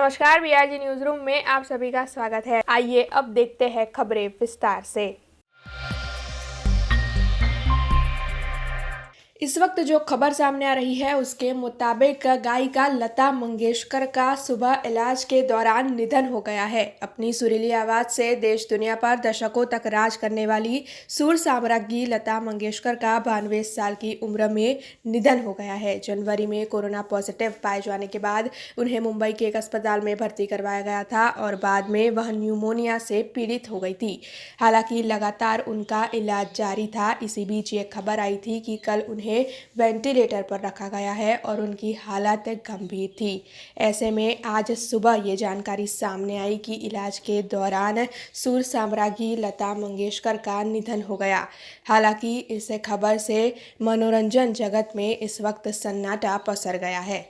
नमस्कार, BRG news room में आप सभी का स्वागत है। आइए अब देखते हैं खबरें विस्तार से। इस वक्त जो खबर सामने आ रही है उसके मुताबिक गायिका लता मंगेशकर का सुबह इलाज के दौरान निधन हो गया है। अपनी सुरीली आवाज से देश दुनिया पर दशकों तक राज करने वाली सुर साम्राज्ञी लता मंगेशकर का 92 साल की उम्र में निधन हो गया है। जनवरी में कोरोना पॉजिटिव पाए जाने के बाद उन्हें मुंबई के एक अस्पताल में भर्ती करवाया गया था और बाद में वह न्यूमोनिया से पीड़ित हो गई थी। हालांकि लगातार उनका इलाज जारी था। इसी बीच ये खबर आई थी कि कल उन्हें वेंटिलेटर पर रखा गया है और उनकी हालत गंभीर थी। ऐसे में आज सुबह ये जानकारी सामने आई कि इलाज के दौरान सुर साम्राज्ञी लता मंगेशकर का निधन हो गया। हालांकि इस खबर से मनोरंजन जगत में इस वक्त सन्नाटा पसर गया है।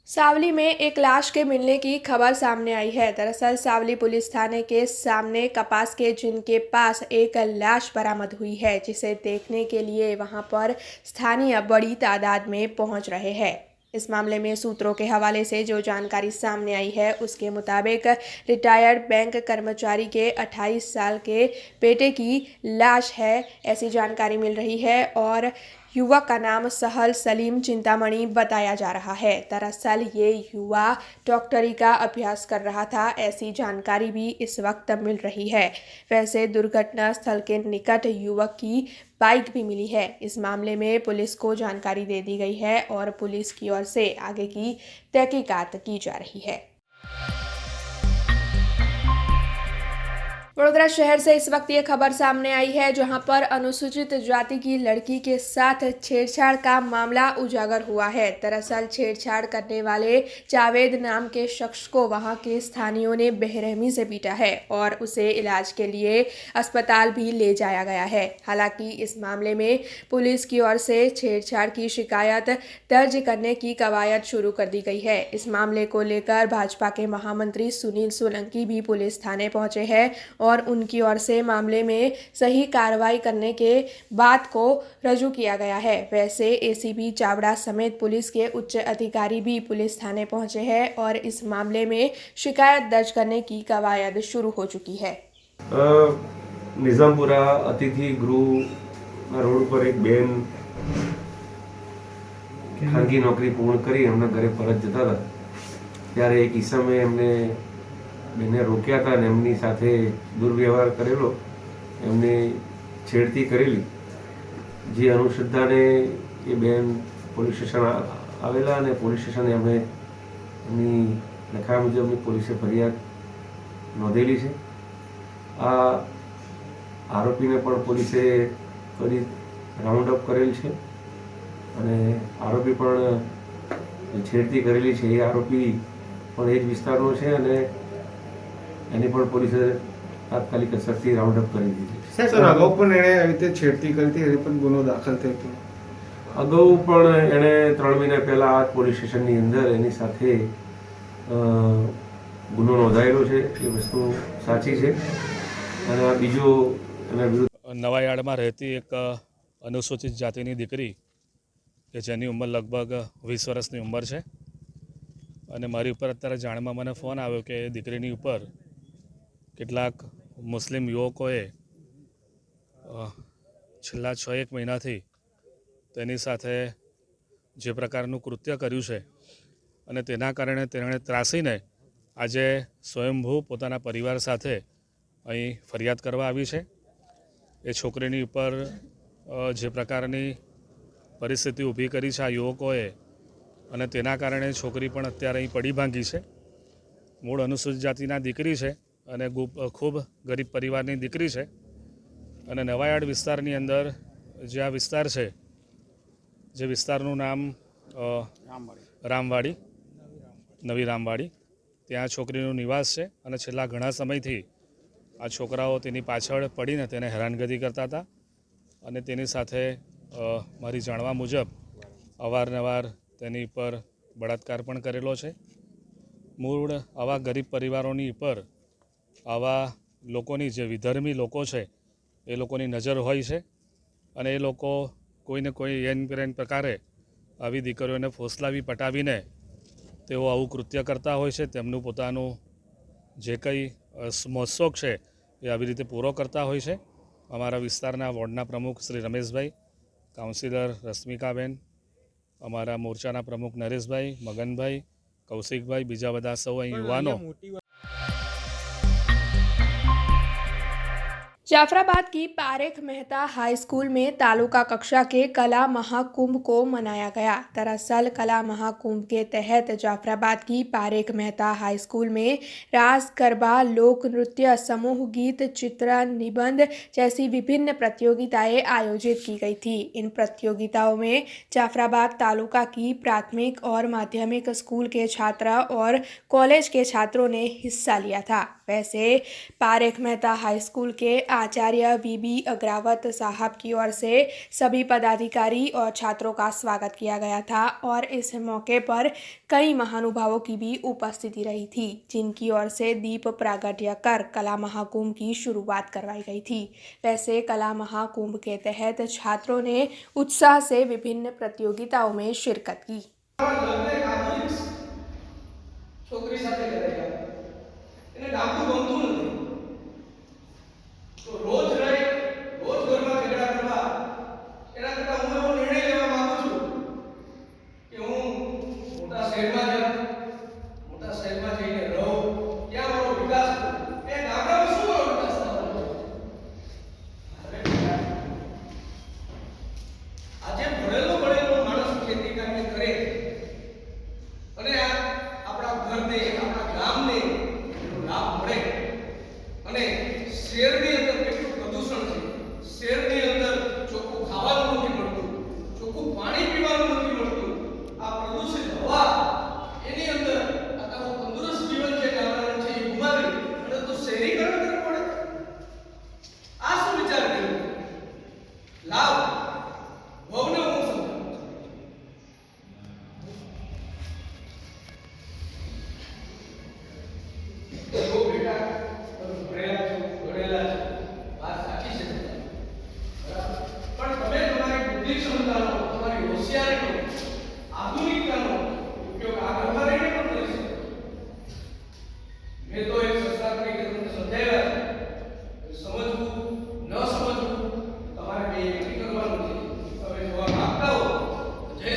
सावली में एक लाश के मिलने की खबर सामने आई है। दरअसल सावली पुलिस थाने के सामने कपास के जिनके पास एक लाश बरामद हुई है, जिसे देखने के लिए वहां पर स्थानीय बड़ी तादाद में पहुंच रहे हैं। इस मामले में सूत्रों के हवाले से जो जानकारी सामने आई है उसके मुताबिक रिटायर्ड बैंक कर्मचारी के 28 साल के बेटे की लाश है, ऐसी जानकारी मिल रही है और युवक का नाम सहल सलीम चिंतामणि बताया जा रहा है। दरअसल ये युवा डॉक्टरी का अभ्यास कर रहा था, ऐसी जानकारी भी इस वक्त मिल रही है। वैसे दुर्घटना स्थल के निकट युवक की बाइक भी मिली है। इस मामले में पुलिस को जानकारी दे दी गई है और पुलिस की ओर से आगे की तहकीकात की जा रही है। वडोदरा शहर से इस वक्त ये खबर सामने आई है, जहां पर अनुसूचित जाति की लड़की के साथ छेड़छाड़ का मामला उजागर हुआ है। दरअसल छेड़छाड़ करने वाले जावेद नाम के शख्स को वहां के स्थानियों ने बेरहमी से पीटा है और उसे इलाज के लिए अस्पताल भी ले जाया गया है। हालांकि इस मामले में पुलिस की ओर से छेड़छाड़ की शिकायत दर्ज करने की कवायद शुरू कर दी गई है। इस मामले को लेकर भाजपा के महामंत्री सुनील सोलंकी भी पुलिस थाने पहुंचे हैं और उनकी ओर से मामले में सही कार्रवाई करने के बात को रजू किया गया है। वैसे एसीपी चावड़ा समेत पुलिस के उच्च अधिकारी भी पुलिस थाने पहुंचे हैं और इस मामले में शिकायत दर्ज करने की कवायद शुरू हो चुकी है। निजामपुरा अतिथि गृह रोड पर एक बेन खानगी नौकरी पूर्ण કરી એમના ઘરે પરત જતા હતા ત્યારે એક ઈસમે એમને બેને રોક્યા હતા અને એમની સાથે દુર્વ્યવહાર કરેલો, એમને છેડતી કરેલી, જે અનુસંધાને એ બેન પોલીસ સ્ટેશન આવેલા અને પોલીસ સ્ટેશને એમણે એમની લખા મુજબની પોલીસે ફરિયાદ નોંધેલી છે। આ આરોપીને પણ પોલીસે ત્વરિત રાઉન્ડ અપ કરેલ છે અને આરોપી પણ છેડતી કરેલી છે એ આરોપી પણ એ જ વિસ્તારનો છે અને એની પણ પોલીસે તાત્કાલિક અસરથી રાઉન્ડ અપ કરી દીધી છે। સર, અગાઉ પણ એણે આવી રીતે છેડતી કરી હતી, એની પણ ગુનો દાખલ થયો હતો। અગાઉ પણ એણે 3 મહિના પહેલાં આ પોલીસ સ્ટેશનની અંદર એની સાથે ગુનો નોંધાયેલો છે, એ વસ્તુ સાચી છે અને આ બીજો એના વિરુદ્ધ નવાયાર્ડમાં રહેતી એક અનુસૂચિત જાતિની દીકરી કે જેની ઉંમર લગભગ 20 વર્ષની ઉંમર છે અને મારી ઉપર અત્યારે જાણમાં મને ફોન આવ્યો કે દીકરીની ઉપર કેટલાક મુસ્લિમ યુવકોએ છેલ્લા 6-1 મહિનાથી તેની સાથે જે પ્રકારનું કૃત્ય કર્યું છે અને તેના કારણે તેણે ત્રાસીને આજે સ્વયંભૂ પોતાના પરિવાર સાથે અહીં ફરિયાદ કરવા આવી છે। એ છોકરીની ઉપર જે પ્રકારની પરિસ્થિતિ ઊભી કરી છે આ યુવકોએ અને તેના કારણે છોકરી પણ અત્યારે અહીં પડી ભાંગી છે। મૂળ અનુસૂચિત જાતિના દીકરી છે અને ખૂબ ગરીબ પરિવારની દીકરી છે અને નવાયાર્ડ વિસ્તારની અંદર જે આ વિસ્તાર છે, જે વિસ્તારનું નામ રામવાડી, નવી રામવાડી, ત્યાં છોકરીનું નિવાસ છે અને છેલ્લા ઘણા સમયથી આ છોકરાઓ તેની પાછળ પડીને તેને હેરાનગતિ કરતા હતા અને તેની સાથે મારી જાણવા મુજબ અવારનવાર તેની ઉપર બળાત્કાર પણ કરેલો છે। મૂળ આવા ગરીબ પરિવારોની ઉપર આવા લોકોની જે વિધર્મી લોકો છે એ લોકોની નજર હોય છે અને એ લોકો કોઈને કોઈ એન પ્રકારે આવી દીકરીઓને ફોસલાવી પટાવીને તેઓ આવું કૃત્ય કરતા હોય છે. તેમનું પોતાનું જે કંઈ મોજશોખ છે એ આવી રીતે પૂરો કરતા હોય છે. અમારા વિસ્તારના વોર્ડના પ્રમુખ શ્રી રમેશભાઈ, કાઉન્સિલર રશ્મિકાબેન, અમારા મોરચાના પ્રમુખ નરેશભાઈ, મગનભાઈ, કૌશિકભાઈ, બીજા બધા સૌ અહીં યુવાનો जाफराबाद की पारेख मेहता हाई स्कूल में तालुका कक्षा के कला महाकुंभ को मनाया गया। दरअसल कला महाकुंभ के तहत जाफराबाद की पारेख मेहता हाई स्कूल में रास, गरबा, लोक नृत्य, समूह गीत, चित्रण, निबंध जैसी विभिन्न प्रतियोगिताएं आयोजित की गई थी। इन प्रतियोगिताओं में जाफराबाद तालुका की प्राथमिक और माध्यमिक स्कूल के छात्र और कॉलेज के छात्रों ने हिस्सा लिया था। वैसे पारेख मेहता हाई स्कूल के आचार्य वीबी अग्रावत साहब की ओर से सभी पदाधिकारी और छात्रों का स्वागत किया गया था और इस मौके पर कई महानुभावों की भी उपस्थिति रही थी, जिनकी ओर से दीप प्रागट्य कर कला महाकुंभ की शुरुआत करवाई गई थी। वैसे कला महाकुंभ के तहत छात्रों ने उत्साह से विभिन्न प्रतियोगिताओं में शिरकत की। छोकरी સાથે કરેલા એને ડાબું ગમતું નથી તો રોજ ઘરમાં ઝઘડા કરવા એના કરતા હું એવો નિર્ણય લેવા માંગુ છું કે હું મોટા શહેરમાં જઈને રહું, ત્યાં મારો વિકાસ કરું। એ ગામડામાં શું મારો વિકાસ થવાનો છે? આજે ભણેલો માણસ ખેતી કામ કરે અને આપણા ઘરને આપણા ગામને લાભ મળે અને શહેરની અંદર કેટલું પ્રદૂષણ છે, શહેરની અંદર ચોખ્ખું ખાવાનું નથી મળતું, ચોખ્ખું પાણી પીવાનું નથી મળતું, આ પ્રદૂષિત હવા એની અંદર આ તારું તંદુરસ્ત જીવન જે ગામડાનું છે એ ગુમાવી અને તો શહેરીકરણ કરવું પડે। આ શું વિચાર કર્યો? લાભ ભવને હું સમજાવું છું। જો બેટા તમે ભણેલા છો, ગણેલા છો, વાત સાચી છે બરાબર, પણ તમે તમારી બુદ્ધિ ક્ષમતાનો, તમારી હોશિયારીનો, આધુનિકતાનો ઉપયોગ આ ઘરમાં રહીને પણ કરી શકો। મેં તો એક સંસ્થા તરીકે તમને સમજાવ્યા છે, સમજવું ન સમજવું તમારે બે નક્કી કરવાનું છે। તમે જવાબ આપતા હો જય।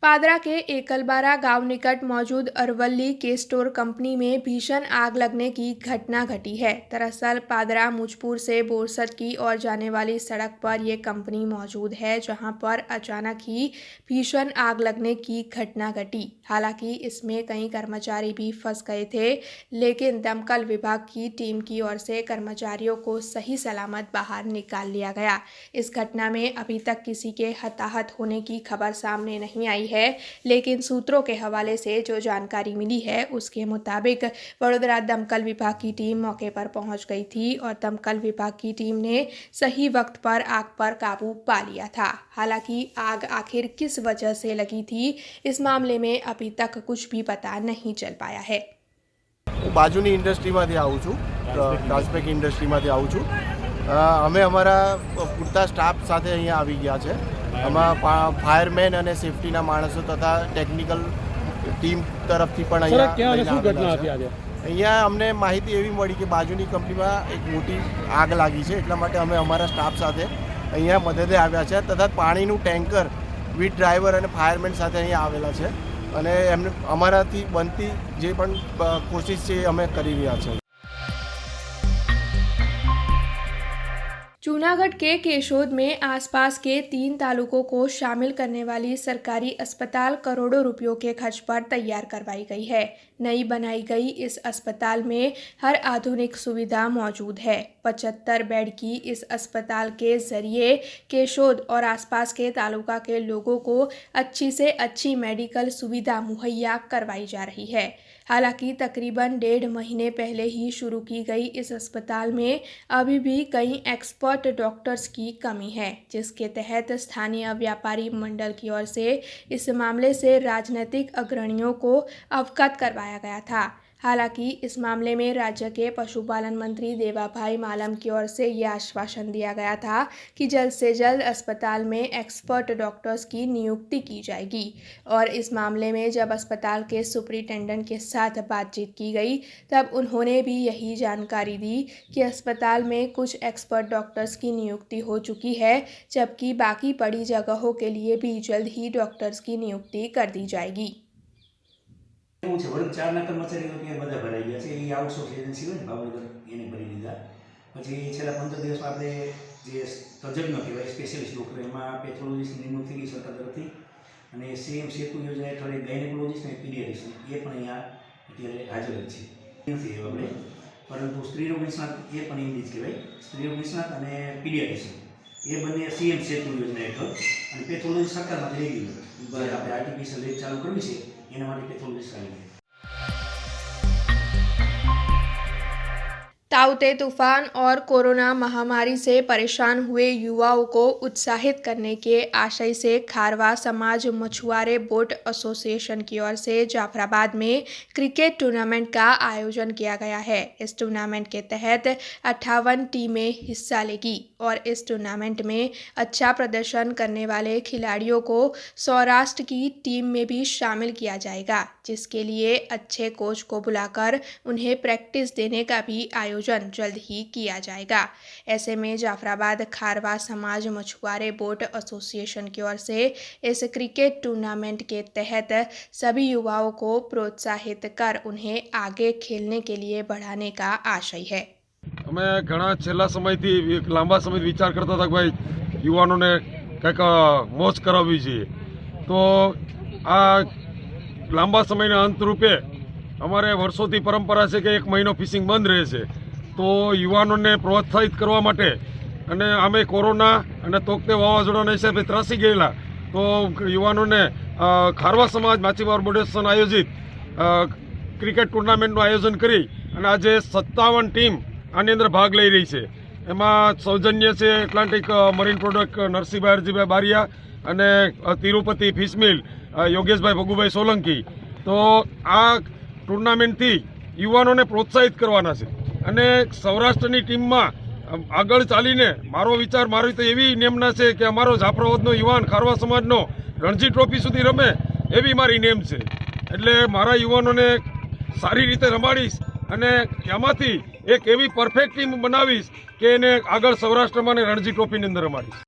पादरा के एकलबारा गांव निकट मौजूद अरवल्ली केस्टोर कंपनी में भीषण आग लगने की घटना घटी है। दरअसल पादरा मुजपुर से बोरसद की ओर जाने वाली सड़क पर यह कंपनी मौजूद है, जहां पर अचानक ही भीषण आग लगने की घटना घटी। हालांकि इसमें कई कर्मचारी भी फंस गए थे, लेकिन दमकल विभाग की टीम की ओर से कर्मचारियों को सही सलामत बाहर निकाल लिया गया। इस घटना में अभी तक किसी के हताहत होने की खबर सामने नहीं आई है, लेकिन सूत्रों के हवाले से जो जानकारी मिली है उसके मुताबिक वडोदरा दमकल विभाग की टीम मौके पर पहुंच गई थी और दमकल विभाग की टीम ने सही वक्त पर आग पर काबू पा लिया था। हालांकि आग आखिर किस वजह से लगी थी, इस मामले में अभी तक कुछ भी पता नहीं चल पाया है। હું બાજુની ઇન્ડસ્ટ્રીમાંથી આવું છું, ટ્રાન્સપેક ઇન્ડસ્ટ્રીમાંથી આવું છું। અમે અમારા પૂરતા સ્ટાફ સાથે અહીંયા આવી ગયા છે। આમાં ફાયરમેન અને સેફટીના માણસો તથા ટેકનિકલ ટીમ તરફથી પણ અહીંયા લઈને આવેલા છે। અહીંયા અમને માહિતી એવી મળી કે બાજુની કંપનીમાં એક મોટી આગ લાગી છે, એટલા માટે અમે અમારા સ્ટાફ સાથે અહીંયા મદદે આવ્યા છે તથા પાણીનું ટેન્કર વિથ ડ્રાઈવર અને ફાયરમેન સાથે અહીંયા આવેલા છે અને એમને અમારાથી બનતી જે પણ કોશિશ છે એ અમે કરી રહ્યા છીએ। जूनागढ़ के केशोद में आसपास के 3 तालुकों को शामिल करने वाली सरकारी अस्पताल करोड़ों रुपयों के खर्च पर तैयार करवाई गई है। नई बनाई गई इस अस्पताल में हर आधुनिक सुविधा मौजूद है। 75 बेड की इस अस्पताल के जरिए केशोद और आसपास के तालुका के लोगों को अच्छी से अच्छी मेडिकल सुविधा मुहैया करवाई जा रही है। हालांकि तकरीबन 1.5 महीने पहले ही शुरू की गई इस अस्पताल में अभी भी कई एक्सपर्ट डॉक्टर्स की कमी है, जिसके तहत स्थानीय व्यापारी मंडल की ओर से इस मामले से राजनीतिक अग्रणियों को अवगत करवाया गया था। हालांकि इस मामले में राज्य के पशुपालन मंत्री देवाभाई मालम की ओर से ये आश्वासन दिया गया था कि जल्द से जल्द अस्पताल में एक्सपर्ट डॉक्टर्स की नियुक्ति की जाएगी। और इस मामले में जब अस्पताल के सुपरिटेंडेंट के साथ बातचीत की गई तब उन्होंने भी यही जानकारी दी कि अस्पताल में कुछ एक्सपर्ट डॉक्टर्स की नियुक्ति हो चुकी है, जबकि बाकी पड़ी जगहों के लिए भी जल्द ही डॉक्टर्स की नियुक्ति कर दी जाएगी। એવું છે વર્ગ 4ના કર્મચારીઓ ત્યાં બધા ભરાઈ ગયા છે. એ આઉટસોર્સ એજન્સી હોય ને ભાવનગર એને ભરી દીધા. પછી છેલ્લા 15 દિવસમાં આપણે જે તજજ્ઞ કહેવાય સ્પેશિયલિસ્ટ ડૉક્ટર એમાં પેથોલોજીસ્ટની નિમણૂક થઈ ગઈ સરકાર તરફથી અને સીએમ સેતુ યોજના હેઠળ એક ગાયનેકોલોજીસ્ટ અને પીડિયાટ્રિશિયન એ પણ અહીંયા અત્યારે હાજર જ છે. નથી આપણે પરંતુ સ્ત્રીરોગ નિષ્ણાત એ પણ એમ જ કહેવાય સ્ત્રીરોગ નિષ્ણાત અને પીડિયાટ્રિશિયન એ બંને સીએમ સેતુ યોજના હેઠળ અને પેથોલોજી સરકારમાંથી લઈ ગયું. આપણે આર્ટિફિશિયલ લેબ ચાલુ કરવી છે એના માટે પેથોલોજીસ્ટ આવી ગયા. ताउते तूफान और कोरोना महामारी से परेशान हुए युवाओं को उत्साहित करने के आशय से खारवा समाज मछुआरे बोट एसोसिएशन की ओर से जाफराबाद में क्रिकेट टूर्नामेंट का आयोजन किया गया है। इस टूर्नामेंट के तहत 58 टीमें हिस्सा लेगी और इस टूर्नामेंट में अच्छा प्रदर्शन करने वाले खिलाड़ियों को सौराष्ट्र की टीम में भी शामिल किया जाएगा, जिसके लिए अच्छे कोच को बुलाकर उन्हें प्रैक्टिस देने का भी आयोजन जल्द ही किया जाएगा। ऐसे में जाफराबाद खारवा समाज मछुआरे बोट एसोसिएशन की ओर से इस क्रिकेट टूर्नामेंट के तहत सभी युवाओं को प्रोत्साहित कर उन्हें आगे खेलने के लिए बढ़ाने का आशय है। અમે ઘણા છેલ્લા સમયથી લાંબા સમય વિચાર કરતા હતા કે ભાઈ યુવાનોને કંઈક મોજ કરાવવી જોઈએ, તો આ લાંબા સમયના અંત રૂપે અમારે વર્ષોથી પરંપરા છે કે 1 મહિનો ફિશિંગ બંધ રહે છે, તો યુવાનોને પ્રોત્સાહિત કરવા માટે અને આમે કોરોના અને તોકતે વાવાઝોડાના હિસાબે ત્રાસી ગયેલા, તો યુવાનોને ખારવા સમાજ માછીમાર બોટ એસોસિએશન આયોજિત ક્રિકેટ ટુર્નામેન્ટનું આયોજન કરી અને આજે 57 ટીમ આની અંદર ભાગ લઈ રહી છે. એમાં સૌજન્ય છે Atlantic marine product Narsinhbhai Harjibhai Bariya અને તિરુપતિ ફિશ મિલ યોગેશભાઈ ભગુભાઈ સોલંકી. તો આ ટુર્નામેન્ટથી યુવાનોને પ્રોત્સાહિત કરવાના છે અને સૌરાષ્ટ્રની ટીમમાં આગળ ચાલીને મારો વિચાર મારી તો એવી નેમના છે કે અમારો જાફરાબાદનો યુવાન ખારવા સમાજનો રણજી ટ્રોફી સુધી રમે એવી મારી નેમ છે. એટલે મારા યુવાનોને સારી રીતે રમાડીશ અને એમાંથી એક એવી પરફેક્ટ ટીમ બનાવીશ કે એને આગળ સૌરાષ્ટ્રમાં ને રણજી ટ્રોફીની અંદર રમાડીશ.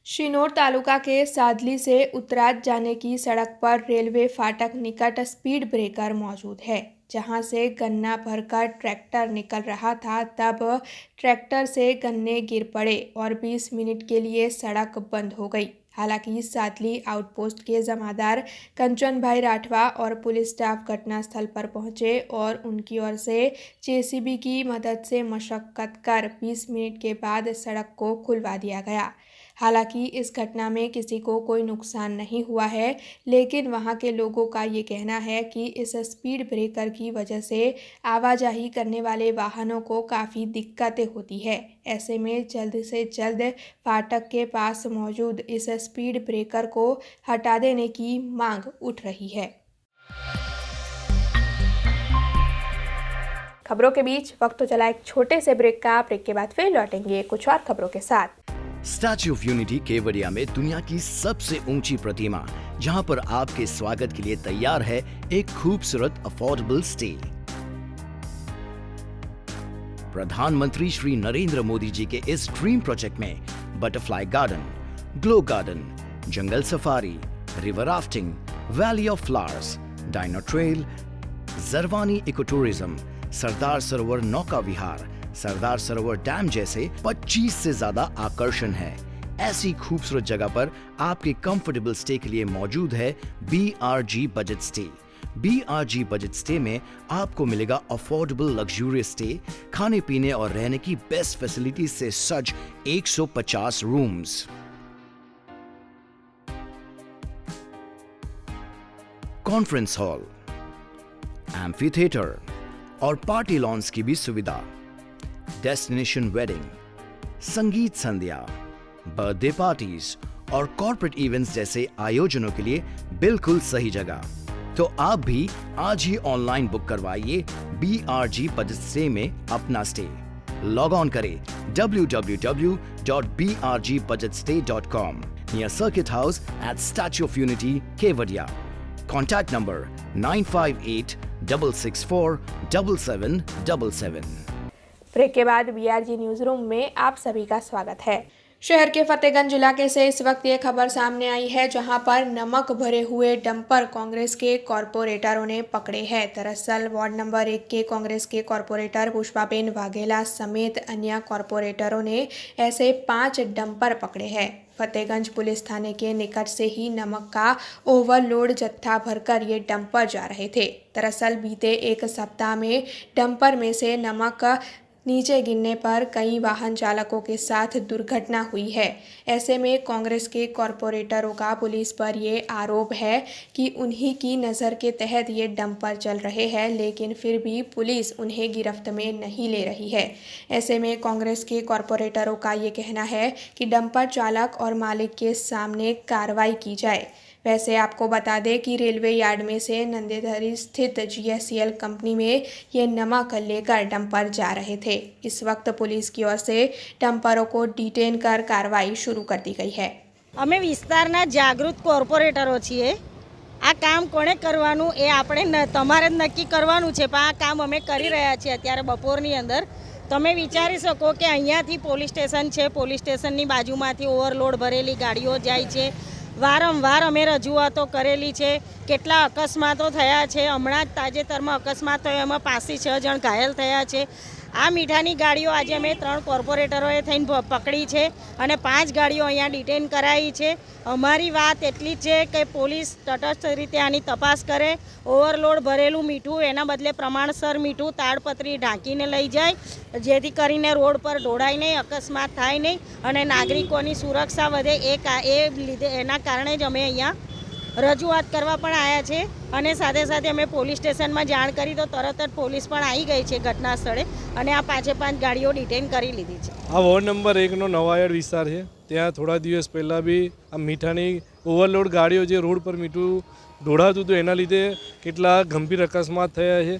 शिनोर तालुका के सादली से उत्तराज जाने की सड़क पर रेलवे फाटक निकट स्पीड ब्रेकर मौजूद है, जहां से गन्ना भरकर ट्रैक्टर निकल रहा था। तब ट्रैक्टर से गन्ने गिर पड़े और 20 मिनट के लिए सड़क बंद हो गई। हालांकि सादली आउटपोस्ट के जमादार कंचन भाई राठवा और पुलिस स्टाफ घटनास्थल पर पहुंचे और उनकी ओर से जेसीबी की मदद से मशक्कत कर 20 मिनट के बाद सड़क को खुलवा दिया गया। हालांकि इस घटना में किसी को कोई नुकसान नहीं हुआ है, लेकिन वहां के लोगों का ये कहना है कि इस स्पीड ब्रेकर की वजह से आवाजाही करने वाले वाहनों को काफ़ी दिक्कतें होती है। ऐसे में जल्द से जल्द फाटक के पास मौजूद इस स्पीड ब्रेकर को हटा देने की मांग उठ रही है। खबरों के बीच वक्त तो चला एक छोटे से ब्रेक का। ब्रेक के बाद फिर लौटेंगे कुछ और खबरों के साथ। स्टैच्यू ऑफ यूनिटी केवड़िया में दुनिया की सबसे ऊंची प्रतिमा, जहां पर आपके स्वागत के लिए तैयार है एक खूबसूरत अफोर्डेबल स्टे। प्रधानमंत्री श्री नरेंद्र मोदी जी के इस ड्रीम प्रोजेक्ट में butterfly garden, glow garden, jungle safari, river rafting, valley of flowers, dino trail, Jarwani eco tourism, Sardar Sarovar नौका विहार, सरदार सरोवर डैम जैसे 25 से ज्यादा आकर्षण है। ऐसी खूबसूरत जगह पर आपके कंफर्टेबल स्टे के लिए मौजूद है BRG budget stay. BRG budget stay में आपको मिलेगा अफोर्डेबल लग्जूरियस स्टे, खाने पीने और रहने की बेस्ट फैसिलिटीज से सज्ज 150 rooms. Conference hall, amphi theatre और पार्टी लॉन्स की भी सुविधा, डेस्टिनेशन वेडिंग, संगीत संध्या, बर्थडे पार्टीज और कॉर्पोरेट इवेंट्स जैसे आयोजनों के लिए बिल्कुल सही जगह। तो आप भी आज ही ऑनलाइन बुक करवाइए BRG बजट स्टे में अपना स्टे। लॉग ऑन करें www.brgbudgetstay.com near Circuit House at Statue of Unity, Kevadia. Contact number 9586647777। Break के बाद BRG न्यूज रूम में आप सभी का स्वागत है। शहर के फतेहगंज इलाके से इस वक्त ये खबर सामने आई है, जहां पर नमक भरे हुए डंपर कांग्रेस के कॉरपोरेटरों ने पकड़े हैं। दरअसल वार्ड नंबर 1 के कांग्रेस के कॉरपोरेटर पुष्पाबेन वाघेला समेत अन्य कॉरपोरेटरों ने ऐसे 5 डंपर पकड़े हैं। फतेहगंज पुलिस थाने के निकट से ही नमक का ओवरलोड जत्था भरकर ये डंपर जा रहे थे। दरअसल बीते एक सप्ताह में डंपर में से नमक नीचे गिरने पर कई वाहन चालकों के साथ दुर्घटना हुई है। ऐसे में कांग्रेस के कॉरपोरेटरों का पुलिस पर ये आरोप है कि उन्हीं की नज़र के तहत ये डंपर चल रहे हैं, लेकिन फिर भी पुलिस उन्हें गिरफ्त में नहीं ले रही है। ऐसे में कांग्रेस के कॉरपोरेटरों का ये कहना है कि डंपर चालक और मालिक के सामने कार्रवाई की जाए। वैसे आपको बता दें कि रेलवे यार्ड में से नंदेधरी स्थित GSCL कंपनी में ये नमक लेकर डंपर जा रहे थे। इस वक्त पुलिस की ओर से डंपरों को डिटेन कर कार्रवाई शुरू कर दी गई है। અમે વિસ્તારના જાગૃત કોર્પોરેટરો છીએ। આ કામ કોણે કરવાનું એ આપણે તમારે જ નક્કી કરવાનું છે, પણ આ કામ અમે કરી રહ્યા છીએ અત્યારે બપોરની અંદર। તમે વિચારી શકો કે અહીંયાથી પોલીસ સ્ટેશન છે, પોલીસ સ્ટેશનની બાજુમાંથી ઓવરલોડ ભરેલી ગાડીઓ જાય છે। વારંવાર અમે રજૂઆતો કરેલી છે, કેટલા અકસ્માતો થયા છે। હમણાં જ તાજેતરમાં અકસ્માત થયો, એમાં 5-6 જણ ઘાયલ થયા છે। આ મીઠાની ગાડીઓ આજે અમે 3 કોર્પોરેટરોએ થઈને પકડી છે અને 5 ગાડીઓ અહીંયા ડિટેન કરાવી છે। અમારી વાત એટલી જ છે કે પોલીસ તટસ્થ રીતે આની તપાસ કરે, ઓવરલોડ ભરેલું મીઠું એના બદલે પ્રમાણસર મીઠું તાડપત્રી ઢાંકીને લઈ જાય, જેથી કરીને રોડ પર ઢોળાય નહીં, અકસ્માત થાય નહીં અને નાગરિકોની સુરક્ષા વધે। એ લીધે એના કારણે જ અમે અહીંયા રજૂઆત કરવા પણ આવ્યા છે અને સાથે સાથે અમે પોલીસ સ્ટેશનમાં જાણ કરી તો તરત જ પોલીસ પણ આવી ગઈ છે ઘટના સ્થળે અને આ 5 ગાડીઓ ડિટેન કરી લીધી છે। આ વોર્ડ નંબર 1નો નવાયાર્ડ વિસ્તાર છે। ત્યાં થોડા દિવસ પહેલાં બી આ મીઠાની ઓવરલોડ ગાડીઓ જે રોડ પર મીઠું ઢોળાતું હતું એના લીધે કેટલા ગંભીર અકસ્માત થયા છે।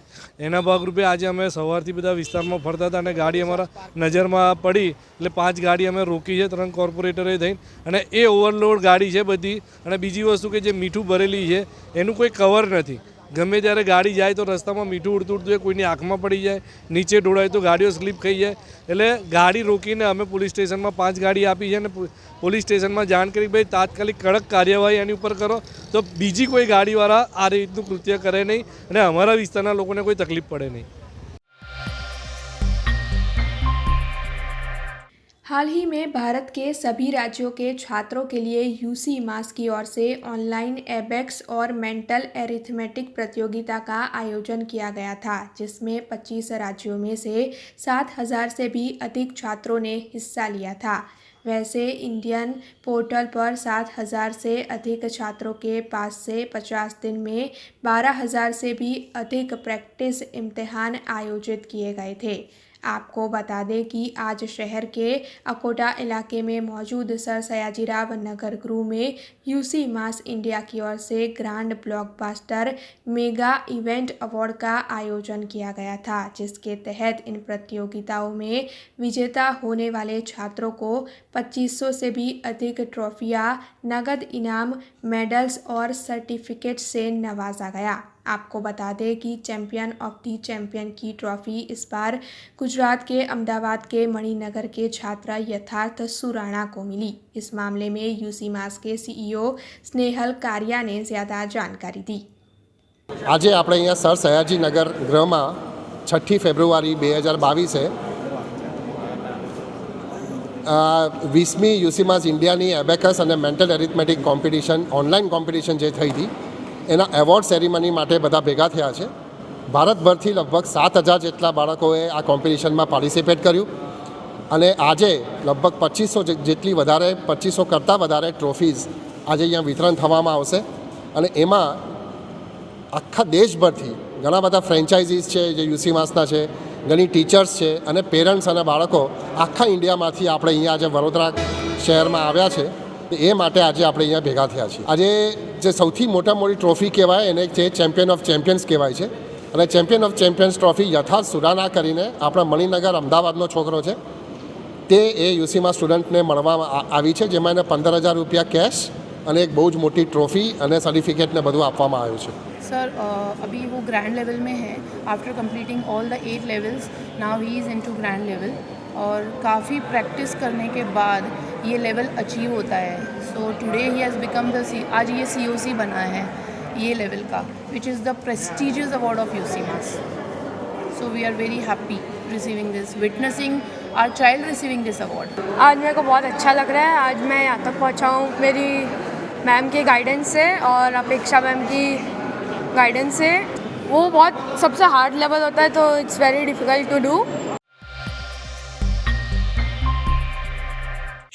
એના ભાગરૂપે આજે અમે સવારથી બધા વિસ્તારમાં ફરતા હતા અને ગાડી અમારા નજરમાં પડી એટલે 5 ગાડી અમે રોકી છે 3 કોર્પોરેટરે થઈને અને એ ઓવરલોડ ગાડી છે બધી। અને બીજી વસ્તુ કે જે મીઠું ભરેલી છે એનું કોઈ કવર નથી। ગમે ત્યારે ગાડી જાય તો રસ્તામાં મીઠું ઉડતું ઉડતું હોય, કોઈની આંખમાં પડી જાય, નીચે ઢોળાય તો ગાડીઓ સ્લીપ ખાઈ જાય। એટલે ગાડી રોકીને અમે પોલીસ સ્ટેશનમાં 5 ગાડી આપી છે અને પોલીસ સ્ટેશનમાં જાણ કરી ભાઈ તાત્કાલિક કડક કાર્યવાહી એની ઉપર કરો તો બીજી કોઈ ગાડીવાળા આ રીતનું કૃત્ય કરે નહીં અને અમારા વિસ્તારના લોકોને કોઈ તકલીફ પડે નહીં। हाल ही में भारत के सभी राज्यों के छात्रों के लिए UC मास की ओर से ऑनलाइन एबेक्स और मेंटल एरिथमेटिक प्रतियोगिता का आयोजन किया गया था, जिसमें 25 राज्यों में से 7,000 से भी अधिक छात्रों ने हिस्सा लिया था। वैसे इंडियन पोर्टल पर 7,000 से अधिक छात्रों के पास से 50 दिन में 12,000 से भी अधिक प्रैक्टिस इम्तिहान आयोजित किए गए थे। आपको बता दें कि आज शहर के अकोटा इलाके में मौजूद सर सयाजीराव नगर गृह में UC मास इंडिया की ओर से grand blockbuster mega event award का आयोजन किया गया था, जिसके तहत इन प्रतियोगिताओं में विजेता होने वाले छात्रों को 2500 से भी अधिक ट्रॉफियाँ, नगद इनाम, मेडल्स और सर्टिफिकेट से नवाजा गया। आपको बता दें कि चैंपियन ऑफ दी चैंपियन की ट्रॉफी इस बार गुजरात के अहमदाबाद के मणिनगर के छात्र यथार्थ सुराणा को मिली। इस मामले में UC मास के CEO स्नेहल कारिया ने ज़्यादा जानकारी दी। આજે આપણે અહીંયા સર સયાજી નગર ગૃહમાં 6 ફેબ્રુઆરી 2022 20મી UC માસ ઇન્ડિયાની એબેકસ અને mental arithmetic competition online competition જે થઈ હતી એના એવોર્ડ સેરેમની માટે બધા ભેગા થયા છે। ભારતભરથી લગભગ 7,000 જેટલા બાળકોએ આ કોમ્પિટિશનમાં પાર્ટિસિપેટ કર્યું અને આજે લગભગ 2500 જેટલી વધારે 2500 કરતાં વધારે ટ્રોફીઝ આજે અહીંયા વિતરણ થવામાં આવશે અને એમાં આખા દેશભરથી ઘણા બધા ફ્રેન્ચાઇઝીસ છે જે UC માસના છે, ઘણી ટીચર્સ છે અને પેરેન્ટ્સ અને બાળકો આખા ઇન્ડિયામાંથી આપણે અહીંયા આજે વડોદરા શહેરમાં આવ્યા છે એ માટે આજે આપણે અહીંયા ભેગા થયા છીએ. આજે જે સૌથી મોટી ટ્રોફી કહેવાય એને જે ચેમ્પિયન ઓફ ચેમ્પિયન્સ કહેવાય છે અને ચેમ્પિયન ઓફ ચેમ્પિયન્સ ટ્રોફી યથાર્થ સુરાના કરીને આપણા મણિનગર અમદાવાદનો છોકરો છે તે એ યુસીમાં સ્ટુડન્ટને મળવામાં આવી છે, જેમાં એને 15,000 રૂપિયા કેશ અને એક બહુ જ મોટી ટ્રોફી અને સર્ટિફિકેટ ને બધું આપવામાં આવ્યું છે. सर अभी वो ग्रैंड लेवल में है. After completing all the 8 levels now he is into grand level और काफ़ी प्रैक्टिस करने के बाद ये लेवल अचीव होता है. So today he has become आज ये COC बना है ये लेवल का, which is the prestigious award of UCMAS. So we are very happy receiving this, witnessing our child receiving this award. आज मेरे को बहुत अच्छा लग रहा है. आज मैं यहाँ तक पहुँचा हूँ मेरी मैम के गाइडेंस से और अपेक्षा मैम की गाइडेंस से. वो बहुत सबसे हार्ड लेवल होता है तो it's very difficult to do.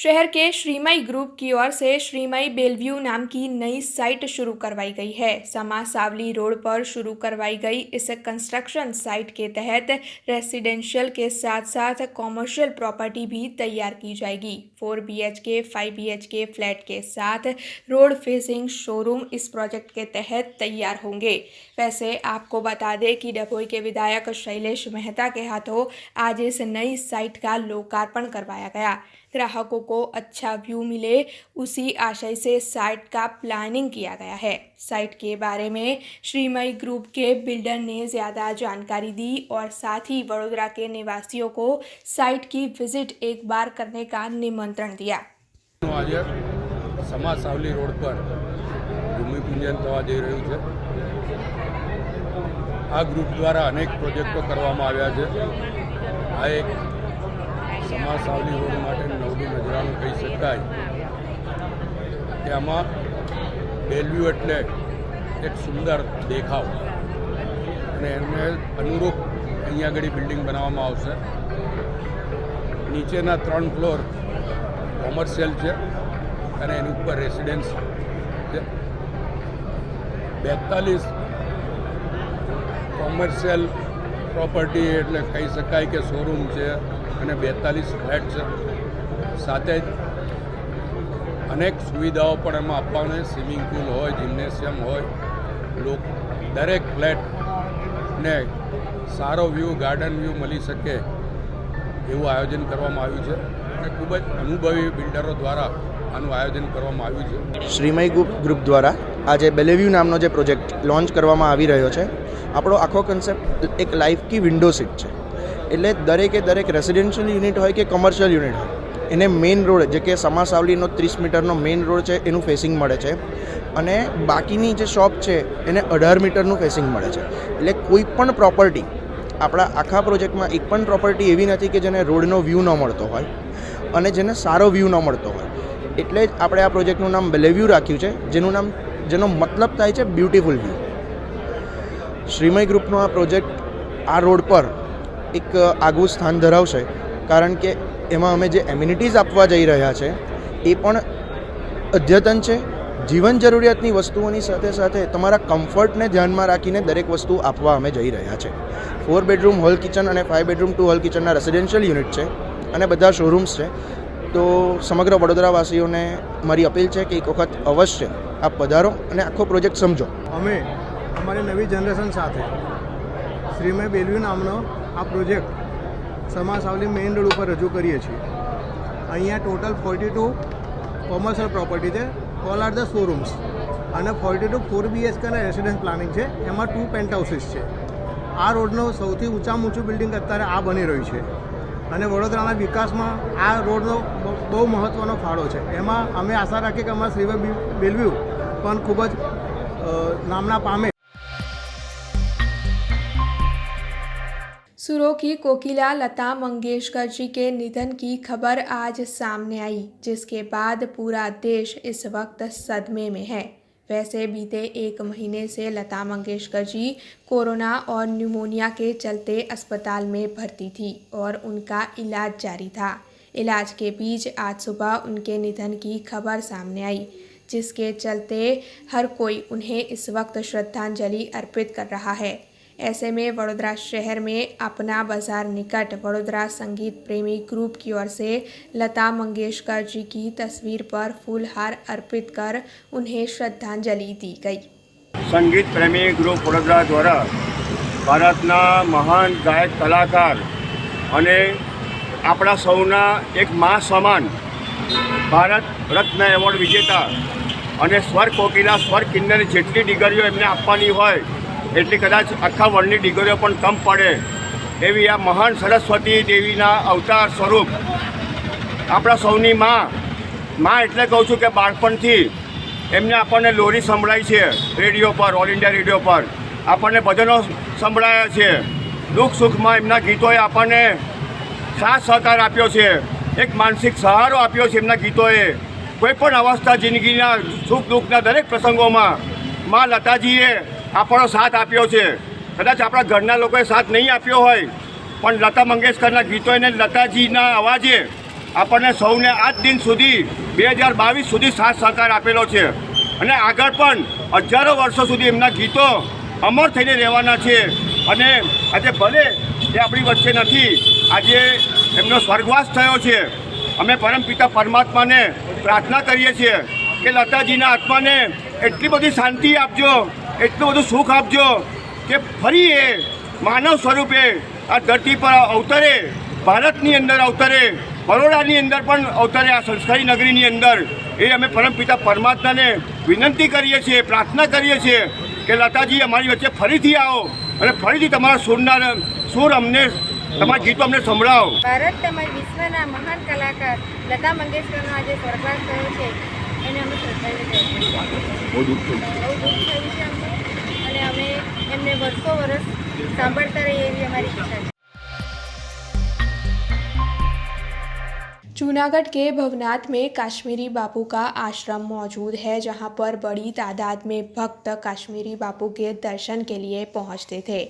शहर के श्रीमई ग्रुप की ओर से श्रीमई बेलव्यू नाम की नई साइट शुरू करवाई गई है. समा सावली रोड पर शुरू करवाई गई इस कंस्ट्रक्शन साइट के तहत रेसिडेंशियल के साथ साथ कॉमर्शियल प्रॉपर्टी भी तैयार की जाएगी. 4 BHK 5 BHK फ्लैट के साथ रोड फेसिंग शोरूम इस प्रोजेक्ट के तहत तैयार होंगे. वैसे आपको बता दें कि डभोई के विधायक शैलेश मेहता के हाथों आज इस नई साइट का लोकार्पण करवाया गया. ग्राहकों को अच्छा व्यू मिले उसी आशय से साइट का प्लानिंग किया गया है. साइट के बारे में श्रीमई ग्रुप के बिल्डर ने ज़्यादा जानकारी दी और साथ ही वडोदरा के निवासियों को साइट की विजिट एक बार करने का निमंत्रण दिया. आज समा सावली रोड पर भूमिपूजन થવા જઈ રહ્યું છે. આ ગ્રુપ દ્વારા અનેક પ્રોજેક્ટો કરવામાં આવ્યા છે. આ એક સમા સાવલી રોડ માટે નવડું નજરાનું કહી શકાય કે આમાં બેલવ્યુ એટલે એક સુંદર દેખાવ અને એને અનુરૂપ અહીંયા આગળ બિલ્ડિંગ બનાવવામાં આવશે. નીચેના 3 ફ્લોર કોમર્શિયલ છે અને એની ઉપર રેસિડેન્સ છે. 42 કોમર્શિયલ પ્રોપર્ટી એટલે કહી શકાય કે શોરૂમ છે અને 42 ફ્લેટ છે. સાથે જ અનેક સુવિધાઓ પણ એમાં આપવાને સ્વિમિંગ પુલ હોય, જિમ્નેશિયમ હોય, દરેક ફ્લેટને સારો વ્યૂ, ગાર્ડન વ્યૂ મળી શકે એવું આયોજન કરવામાં આવ્યું છે અને ખૂબ જ અનુભવી બિલ્ડરો દ્વારા આનું આયોજન કરવામાં આવ્યું છે. શ્રીમય ગ્રુપ દ્વારા આજે બેલેવ્યુ નામનો જે પ્રોજેક્ટ લોન્ચ કરવામાં આવી રહ્યો છે. આપણો આખો કન્સેપ્ટ એક લાઈફ કી વિન્ડો સીટ છે. એટલે દરેક રેસિડેન્શિયલ યુનિટ હોય કે કોમર્શિયલ યુનિટ હોય એને મેઇન રોડ જે કે સમા સાવલીનો 30 મીટરનો મેઇન રોડ છે એનું ફેસિંગ મળે છે અને બાકીની જે શોપ છે એને 18 મીટરનું ફેસિંગ મળે છે. એટલે કોઈ પણ પ્રોપર્ટી આપણા આખા પ્રોજેક્ટમાં એક પણ પ્રોપર્ટી એવી નથી કે જેને રોડનો વ્યૂ ન મળતો હોય અને જેને સારો વ્યૂ ન મળતો હોય. એટલે જ આપણે આ પ્રોજેક્ટનું નામ બેલેવ્યુ રાખ્યું છે, જેનો મતલબ થાય છે બ્યુટીફુલ વ્યૂ. શ્રીમય ગ્રુપનો આ પ્રોજેક્ટ આ રોડ પર એક આગવું સ્થાન ધરાવશે કારણ કે એમાં અમે જે એમ્યુનિટીઝ આપવા જઈ રહ્યા છે એ પણ અદ્યતન છે. જીવન જરૂરિયાતની વસ્તુઓની સાથે સાથે તમારા કમ્ફર્ટને ધ્યાનમાં રાખીને દરેક વસ્તુ આપવા અમે જઈ રહ્યા છે. 4 બેડરૂમ હોલ કિચન અને 5 બેડરૂમ 2 હોલ કિચનના રેસિડેન્શિયલ યુનિટ છે અને બધા શોરૂમ્સ છે. તો સમગ્ર વડોદરાવાસીઓને મારી અપીલ છે કે એક વખત અવશ્ય આપ પધારો અને આખો પ્રોજેક્ટ સમજો. અમે અમારી નવી જનરેશન સાથે શ્રીમય બેલવ્યુ નામનો આ પ્રોજેક્ટ સમા સાવલી મેઇન રોડ ઉપર રજૂ કરીએ છીએ. અહીંયા ટોટલ 42 કોમર્શિયલ પ્રોપર્ટી છે, ઓલ આર ધ શોરૂમ્સ અને 42 4 BHK અને રેસિડેન્સ પ્લાનિંગ છે. એમાં 2 પેન્ટ હાઉસીસ છે. આ રોડનો સૌથી ઊંચામાં ઊંચું બિલ્ડિંગ અત્યારે આ બની રહ્યું છે અને વડોદરાના વિકાસમાં આ રોડનો બહુ મહત્ત્વનો ફાળો છે. એમાં અમે આશા રાખીએ કે અમારા શ્રીમય બેલવ્યુ પણ ખૂબ જ નામના પામે. सुरों की कोकिला लता मंगेशकर जी के निधन की खबर आज सामने आई, जिसके बाद पूरा देश इस वक्त सदमे में है. वैसे बीते 1 महीने से लता मंगेशकर जी कोरोना और न्यूमोनिया के चलते अस्पताल में भर्ती थी और उनका इलाज जारी था. इलाज के बीच आज सुबह उनके निधन की खबर सामने आई, जिसके चलते हर कोई उन्हें इस वक्त श्रद्धांजलि अर्पित कर रहा है. ऐसे में वडोदरा शहर में अपना बाजार निकट वडोदरा संगीत प्रेमी ग्रुप की ओर से लता मंगेशकर जी की तस्वीर पर फूलहार अर्पित कर उन्हें श्रद्धांजलि दी गई। संगीत प्रेमी ग्रुप वडोदरा द्वारा भारतना महान गायक कलाकार અને આપણા સૌના એક મા સમાન ભારત રત્ન એવોર્ડ વિજેતા અને સ્વર કોકિલા સ્વર કિન્નરની જેટલી ડિગ્રીઓ એમને આપવાની હોય એટલી કદાચ આખા વર્લ્ડની ડિગ્રીઓ પણ કમ પડે એવી આ મહાન સરસ્વતી દેવીના અવતાર સ્વરૂપ આપણા સૌની માં એટલે કહું છું કે બાળપણથી એમને આપણને લોરી સંભળાઈ છે રેડિયો પર, ઓલ ઇન્ડિયા રેડિયો પર આપણને ભજનો સંભળાયા છે। દુઃખ સુખમાં એમના ગીતોએ આપણને સાથ સહકાર આપ્યો છે, એક માનસિક સહારો આપ્યો છે એમના ગીતોએ। કોઈપણ અવસ્થા જિંદગીના સુખ દુઃખના દરેક પ્રસંગોમાં મા લતાજીએ આપણો સાથ આપ્યો છે। કદાચ આપણા ઘરના લોકોએ સાથ નહીં આપ્યો હોય પણ લતા મંગેશકરના ગીતોએ અને લતાજીના અવાજે આપણને સૌને આજ દિન સુધી 2022 સુધી સાથ સહકાર આપેલો છે અને આગળ પણ હજારો વર્ષો સુધી એમના ગીતો અમર થઈને રહેવાના છે। અને આજે ભલે એ આપણી વચ્ચે નથી, આજે એમનો સ્વર્ગવાસ થયો છે। અમે પરમપિતા પરમાત્માને પ્રાર્થના કરીએ છીએ કે લતાજીના આત્માને એટલી બધી શાંતિ આપજો, એટલું બધું સુખ આપજો કે ફરી એ માનવ સ્વરૂપે આ ધરતી પર અવતરે, ભારતની અંદર અવતરે, બરોડાની અંદર પણ અવતરે, આ સંસ્કારી નગરીની અંદર। એ અમે પરમપિતા પરમાત્માને વિનંતી કરીએ છીએ, પ્રાર્થના કરીએ છીએ કે લતાજી અમારી વચ્ચે ફરીથી આવો અને ફરીથી તમારા સુર અમને, તમારા ગીતો અમને સંભળાવો। ભારત તેમજ વિશ્વના મહાન કલાકાર લતા મંગેશકરનો આજે સ્વર્ગવાસ થયો છે એને અમે શ્રદ્ધાંજલિ આપીએ છીએ। બહુ દુઃખ થયું છે અમને અને અમે એમને વર્ષો વર્ષ સાંભળતા રહીએ એવી અમારી ઈચ્છા છે। जूनागढ़ के भवनाथ में काश्मीरी बापू का आश्रम मौजूद है, जहां पर बड़ी तादाद में भक्त काश्मीरी बापू के दर्शन के लिए पहुंचते थे।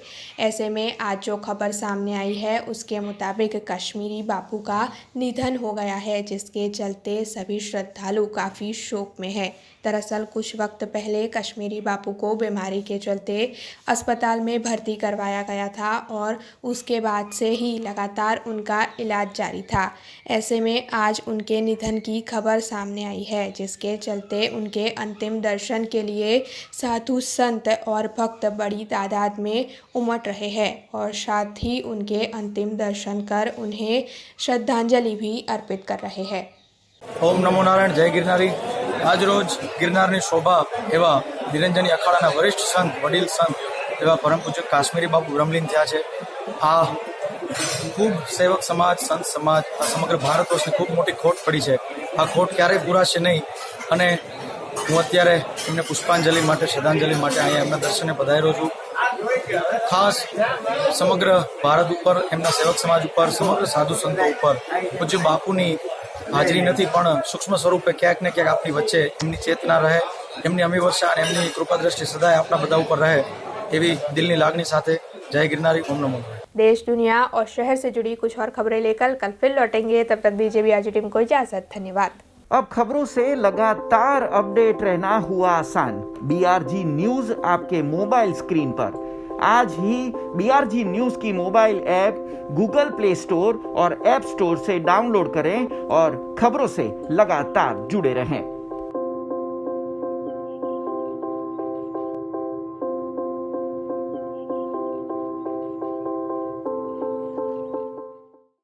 ऐसे में आज जो खबर सामने आई है उसके मुताबिक काश्मीरी बापू का निधन हो गया है, जिसके चलते सभी श्रद्धालु काफ़ी शोक में हैं। दरअसल कुछ वक्त पहले कश्मीरी बापू को बीमारी के चलते अस्पताल में भर्ती करवाया गया था और उसके बाद से ही लगातार उनका इलाज जारी था। ऐसे में आज उनके निधन की खबर सामने आई है, जिसके चलते उनके अंतिम दर्शन के लिए साधु संत और भक्त बड़ी तादाद में उमड़ रहे हैं और साथ ही उनके अंतिम दर्शन कर उन्हें श्रद्धांजलि भी अर्पित कर रहे हैं। ओम नमो नारायण, जय गिरनारी। आज रोज गिरनारनी शोभा एवं निरंजनी अखाड़ा वरिष्ठ संत, वडील संत एवं परम पूज्य काश्मीरी बापू ब्रह्मलीन थया छे। आ खूब सेवक समाज, संत समाज, समग्र भारतवर्षनी खूब मोटी खोट पड़ी है। आ खोट क्यारे पूराशे नहीं अने हूँ अत्यारे एमने पुष्पांजलि माटे, श्रद्धांजलि माटे अहींया एमना दर्शने पधार्यो छुं। खास समग्र भारत पर, एमना सेवक समाज पर, समग्र साधु संतो पर पूज्य बापूनी हाजरी नहीं पण सूक्ष्म स्वरूपे क्यांक ने क्यांक आपनी वच्चे एमनी चेतना रहे, एमनी अमीवर्षा अने एमनी कृपा दृष्टि सदाय आपना बधा उपर रहे एवी दिलनी लागणी साथे जय गिरनारी। ओम नमो। देश, दुनिया और शहर से जुड़ी कुछ और खबरें लेकर कल फिर लौटेंगे। तब तक दीजिए BRG टीम को इजाजत। धन्यवाद। अब खबरों से लगातार अपडेट रहना हुआ आसान। BRG न्यूज आपके मोबाइल स्क्रीन पर। आज ही BRG न्यूज की mobile app Google play store और ऐप स्टोर से डाउनलोड करें और खबरों से लगातार जुड़े रहें।